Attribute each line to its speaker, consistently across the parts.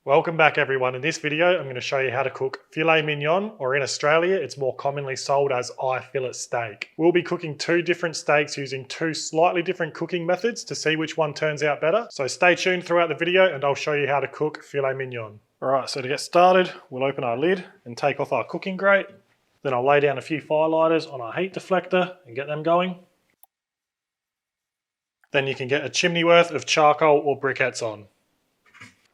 Speaker 1: Welcome back everyone. In this video, I'm going to show you how to cook filet mignon, or in Australia, it's more commonly sold as eye fillet steak. We'll be cooking two different steaks using two slightly different cooking methods to see which one turns out better. So stay tuned throughout the video and I'll show you how to cook filet mignon. Alright, so to get started, we'll open our lid and take off our cooking grate. Then I'll lay down a few firelighters on our heat deflector and get them going. Then you can get a chimney worth of charcoal or briquettes on.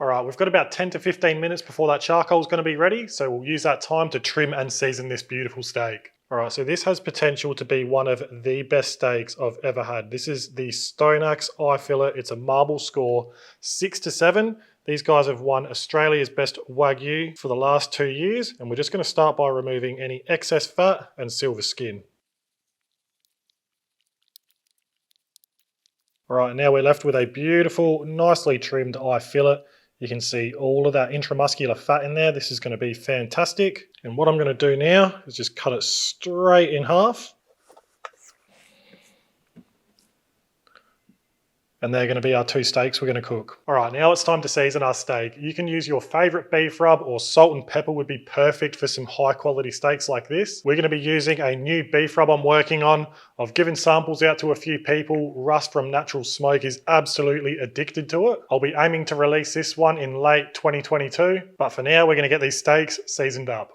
Speaker 1: Alright, we've got about 10 to 15 minutes before that charcoal is going to be ready, so we'll use that time to trim and season this beautiful steak. Alright, so this has potential to be one of the best steaks I've ever had. This is the Stoneaxe eye fillet. It's a marble score 6 to 7. These guys have won Australia's Best Wagyu for the last 2 years, and we're just going to start by removing any excess fat and silver skin. Alright, now we're left with a beautiful, nicely trimmed eye fillet. You can see all of that intramuscular fat in there. This is going to be fantastic. And what I'm going to do now is just cut it straight in half. And they're going to be our two steaks we're going to cook. All right, now it's time to season our steak. You can use your favorite beef rub, or salt and pepper would be perfect for some high quality steaks like this. We're going to be using a new beef rub I'm working on. I've given samples out to a few people. Russ from Natural Smoke is absolutely addicted to it. I'll be aiming to release this one in late 2022, but for now we're going to get these steaks seasoned up.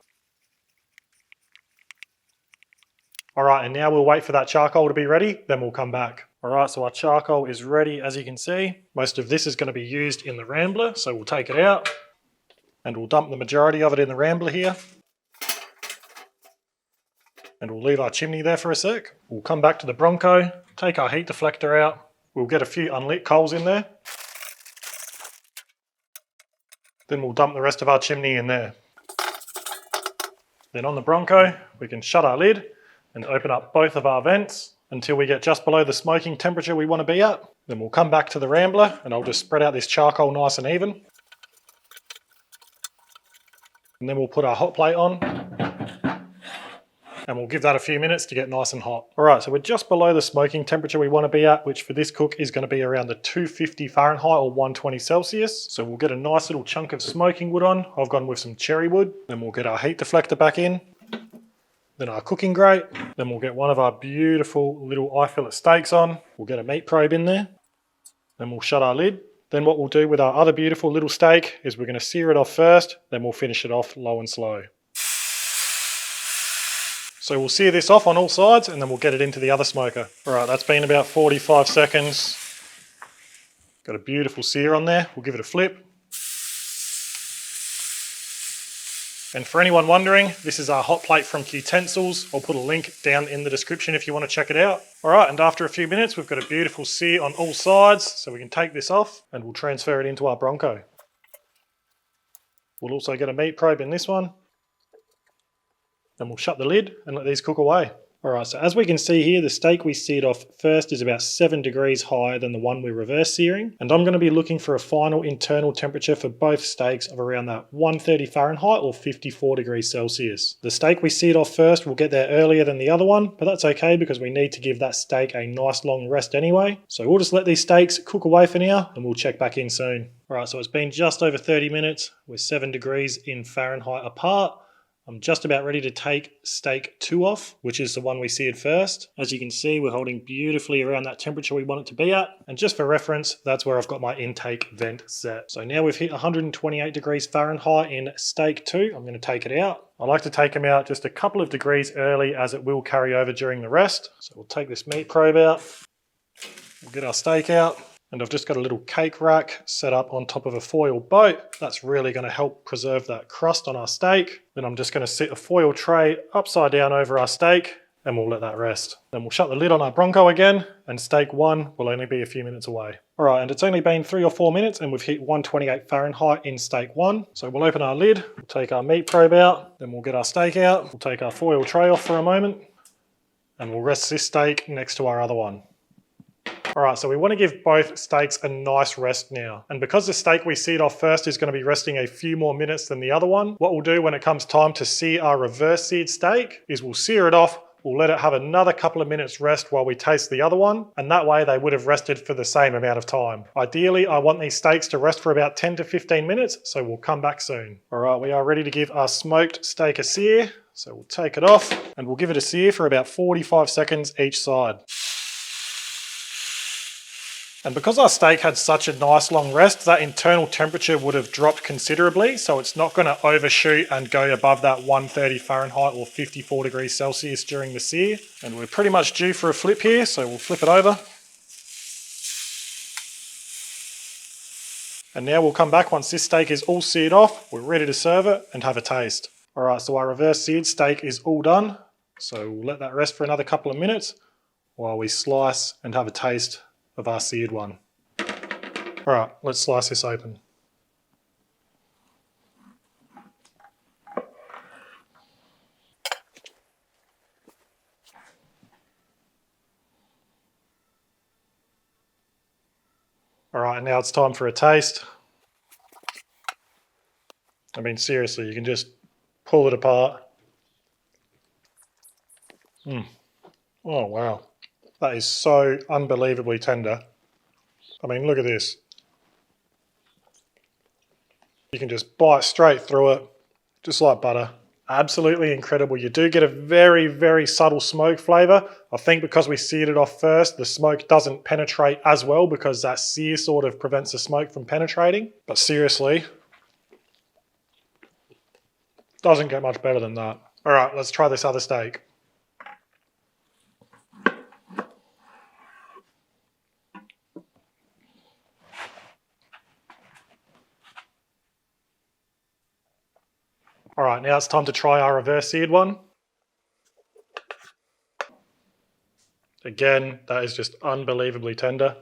Speaker 1: All right, and now we'll wait for that charcoal to be ready, then we'll come back. All right, so our charcoal is ready, as you can see. Most of this is going to be used in the Rambler, so we'll take it out and we'll dump the majority of it in the Rambler here. And we'll leave our chimney there for a sec. We'll come back to the Bronco, take our heat deflector out. We'll get a few unlit coals in there. Then we'll dump the rest of our chimney in there. Then on the Bronco, we can shut our lid and open up both of our vents until we get just below the smoking temperature we want to be at. Then we'll come back to the Rambler and I'll just spread out this charcoal nice and even. And then we'll put our hot plate on and we'll give that a few minutes to get nice and hot. All right, so we're just below the smoking temperature we want to be at, which for this cook is going to be around the 250 Fahrenheit or 120 Celsius. So we'll get a nice little chunk of smoking wood on. I've gone with some cherry wood. Then we'll get our heat deflector back in. Then our cooking grate. Then we'll get one of our beautiful little eye fillet steaks on. We'll get a meat probe in there. Then we'll shut our lid. Then what we'll do with our other beautiful little steak is we're going to sear it off first, then we'll finish it off low and slow. So we'll sear this off on all sides and then we'll get it into the other smoker. All right, that's been about 45 seconds. Got a beautiful sear on there. We'll give it a flip. And for anyone wondering, this is our hot plate from Qtensils. I'll put a link down in the description if you want to check it out. All right, and after a few minutes, we've got a beautiful sear on all sides, so we can take this off and we'll transfer it into our Bronco. We'll also get a meat probe in this one. Then we'll shut the lid and let these cook away. All right, so as we can see here, the steak we seared off first is about 7 degrees higher than the one we're reverse searing. And I'm going to be looking for a final internal temperature for both steaks of around that 130 Fahrenheit or 54 degrees Celsius. The steak we seared off first will get there earlier than the other one, but that's okay because we need to give that steak a nice long rest anyway. So we'll just let these steaks cook away for now and we'll check back in soon. All right, so it's been just over 30 minutes. We're 7 degrees in Fahrenheit apart. I'm just about ready to take steak 2 off, which is the one we seared first. As you can see, we're holding beautifully around that temperature we want it to be at. And just for reference, that's where I've got my intake vent set. So now we've hit 128 degrees Fahrenheit in steak 2. I'm going to take it out. I like to take them out just a couple of degrees early as it will carry over during the rest. So we'll take this meat probe out. We'll get our steak out. And I've just got a little cake rack set up on top of a foil boat. That's really going to help preserve that crust on our steak. Then I'm just going to sit a foil tray upside down over our steak and we'll let that rest. Then we'll shut the lid on our Bronco again and steak 1 will only be a few minutes away. All right, and it's only been 3 or 4 minutes and we've hit 128 Fahrenheit in steak 1. So we'll open our lid, we'll take our meat probe out, then we'll get our steak out. We'll take our foil tray off for a moment and we'll rest this steak next to our other one. All right, so we want to give both steaks a nice rest now. And because the steak we seared off first is going to be resting a few more minutes than the other one, what we'll do when it comes time to sear our reverse seared steak is we'll sear it off we'll let it have another couple of minutes rest while we taste the other one, and that way they would have rested for the same amount of time. Ideally, I want these steaks to rest for about 10 to 15 minutes, so we'll come back soon. All right, we are ready to give our smoked steak a sear, so we'll take it off and we'll give it a sear for about 45 seconds each side. And because our steak had such a nice long rest, that internal temperature would have dropped considerably, so it's not going to overshoot and go above that 130 Fahrenheit or 54 degrees Celsius during the sear. And we're pretty much due for a flip here, so we'll flip it over. And now we'll come back once this steak is all seared off, we're ready to serve it and have a taste. All right, so our reverse seared steak is all done. So we'll let that rest for another couple of minutes while we slice and have a taste of our seared one. All right, let's slice this open. All right, now it's time for a taste. I mean, seriously, you can just pull it apart. Oh, wow. That is so unbelievably tender. I mean, look at this. You can just bite straight through it, just like butter. Absolutely incredible. You do get a very, very subtle smoke flavour. I think because we seared it off first, the smoke doesn't penetrate as well because that sear sort of prevents the smoke from penetrating. But seriously, doesn't get much better than that. All right, let's try this other steak. All right, now it's time to try our reverse seared one. Again, that is just unbelievably tender.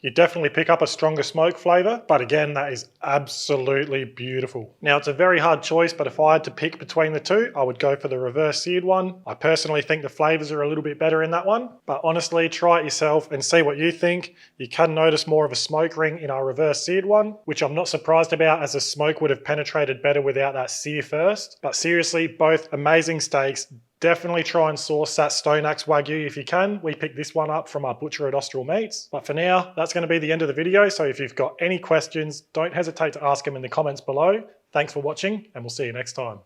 Speaker 1: You definitely pick up a stronger smoke flavour, but again, that is absolutely beautiful. Now, it's a very hard choice, but if I had to pick between the two, I would go for the reverse seared one. I personally think the flavours are a little bit better in that one, but honestly, try it yourself and see what you think. You can notice more of a smoke ring in our reverse seared one, which I'm not surprised about as the smoke would have penetrated better without that sear first. But seriously, both amazing steaks. Definitely try and source that Stoneaxe Wagyu if you can. We picked this one up from our butcher at Austral Meats. But for now, that's going to be the end of the video. So if you've got any questions, don't hesitate to ask them in the comments below. Thanks for watching, and we'll see you next time.